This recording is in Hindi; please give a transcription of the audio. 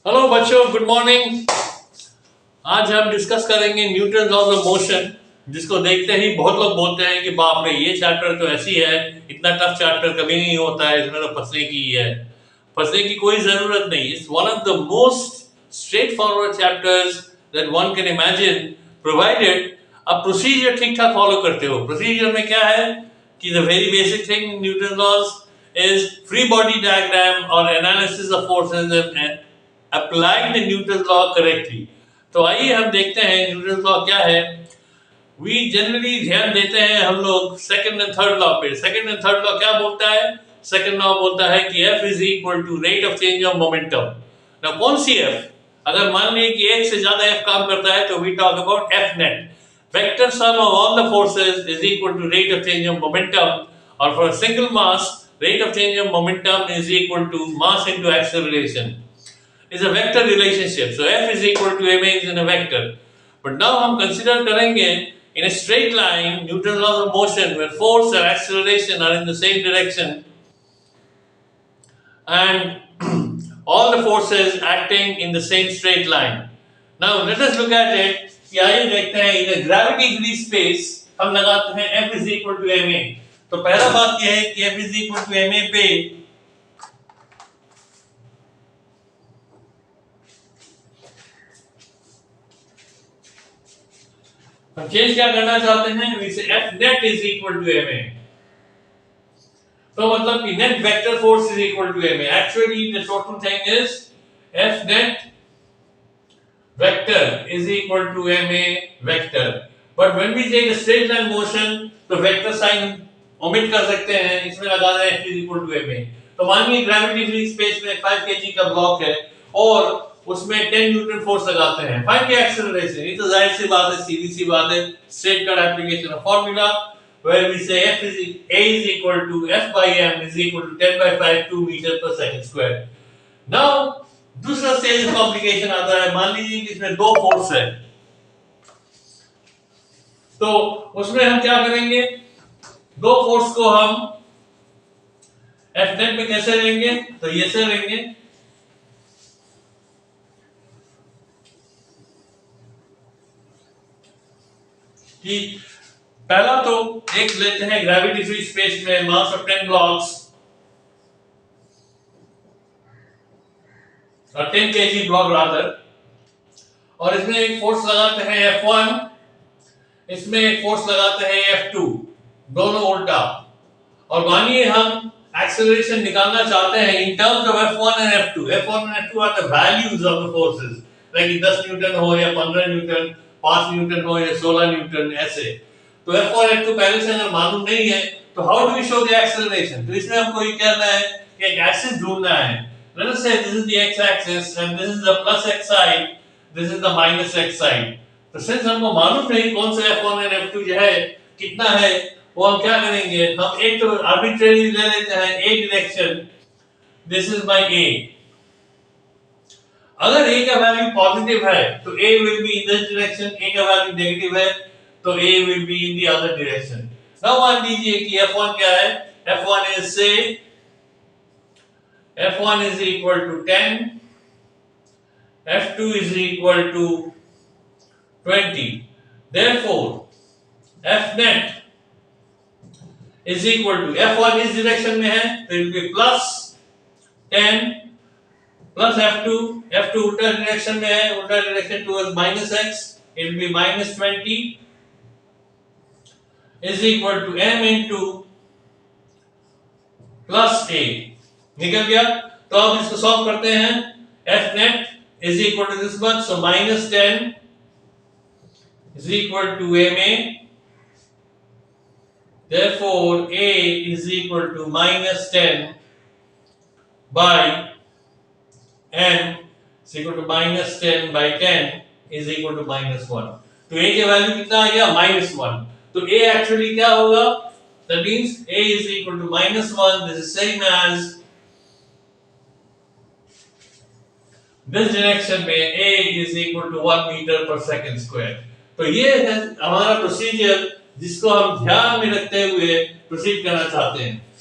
हेलो बच्चों, गुड मॉर्निंग। आज हम डिस्कस करेंगे न्यूटन लॉज ऑफ मोशन, जिसको देखते ही बहुत लोग बोलते हैं कि बाप रे, ये चैप्टर तो ऐसी है, इतना टफ चैप्टर कभी नहीं होता है, इसमें तो फंसने की ही है। फंसने की कोई जरूरत नहीं। It's one of the most straight forward chapters that one can imagine, provided आप प्रोसीजर ठीक ठाक फॉलो करते हो। प्रोसीजर में क्या है कि the very basic thing Newton laws is free body diagram or analysis of forces and applied the Newton's law correctly। तो आइए हम देखते हैं न्यूटन लॉ क्या है। वी जनरली ध्यान देते हैं हम लोग सेकंड एंड थर्ड लॉ पे। सेकंड एंड थर्ड लॉ क्या बोलता है? सेकंड लॉ बोलता है कि F is equal to rate of change of momentum. ना कौन सी F? अगर मान लीजिए कि एक से ज्यादा F काम करता है तो we talk about F net. Vector sum of all the forces is equal to rate of change of momentum, और for single mass rate of change of momentum is equal to mass into acceleration. Is a vector relationship. So F is equal to ma is in a vector. But now हम consider करेंगे in a straight line Newton's laws of motion where force and acceleration are in the same direction and all the forces acting in the same straight line. Now let us look at it. कि आइए देखते हैं in a gravity free space हम लगाते हैं F is equal to ma। तो पहला बात यह है कि F is equal to ma पे हम चेंज क्या करना चाहते हैं? वी से F net is equal to ma। तो मतलब कि net vector force is equal to ma। Actually the total thing is F net vector is equal to ma vector। But when we take a straight line motion तो vector sign ओमिट कर सकते हैं, इसमें लगा दें F is equal to ma। तो मानिए ग्रेविटी फ्री स्पेस में 5 kg का ब्लॉक है और उसमें 10 न्यूटन फोर्स लगाते हैं। Find the acceleration. ये तो जाहिर सी बात है, सीधी सी बात है, straight cut application of formula where we say F is A is equal to F by m is equal to 10 by 5 2 meter per second square। Now दूसरा स्टेज कॉम्प्लिकेशन आता है। मान लीजिए कि इसमें दो फोर्स है, तो उसमें हम क्या करेंगे? दो फोर्स को हम F net में कैसे लेंगे? तो ये से लेंगे कि पहला तो एक लेते हैं ग्रेविटी फ्री स्पेस में मास ऑफ 10 ब्लॉक्स और 10 kg ब्लॉक रादर, और इसमें एक फोर्स लगाते हैं F1, इसमें एक फोर्स लगाते हैं F2, दोनों उल्टा। और मानिए हम एक्सेलरेशन निकालना चाहते हैं in terms of F1 and F2। F1 and F2 are the values of the forces, like 10 newton हो या 15 न्यूटन, 5 न्यूटन हो या 16 न्यूटन, ऐसे। तो F1 F2 पहले से अगर मालूम नहीं है तो how do we show the acceleration? तो इसमें हमको ये करना है कि एक एक्सिस ढूंढना है। लेट अस से this is the x axis and this is the plus x side, this is the minus x side. तो सिंस हमको मालूम नहीं कौन सा F1 और F2 जो है कितना है, वो हम क्या करेंगे? हम एक तो आर्बिट्रेरी ले लेते हैं a direction, this is my a। अगर a का वैल्यू पॉजिटिव है तो a will be in this direction, a का वैल्यू नेगेटिव है तो a will be in the other direction. Now मान लीजिए कि F1 क्या है? F1 is say F1 is equal to 10, F2 is equal to 20। Therefore F net is equal to F1 इस डायरेक्शन में है तो it will be plus 10 plus F2, F2 उल्टा डायरेक्शन में है, उल्टा direction towards minus x, it will be minus 20 is equal to m into plus a। निकल गया। तो अब इसको सॉल्व करते हैं। F net is equal to this much, so minus 10 is equal to ma। Therefore a is equal to minus 10 by m is equal to minus 10 by 10 is equal to minus 1। तो a की वैल्यू कितना आ गया? minus 1। तो a एक्चुअली क्या होगा? That means a is equal to minus 1। This is same as this direction में a is equal to 1 meter per second square। तो ये है हमारा प्रोसीजर जिसको हम ध्यान में रखते हुए प्रोसीड करना चाहते हैं।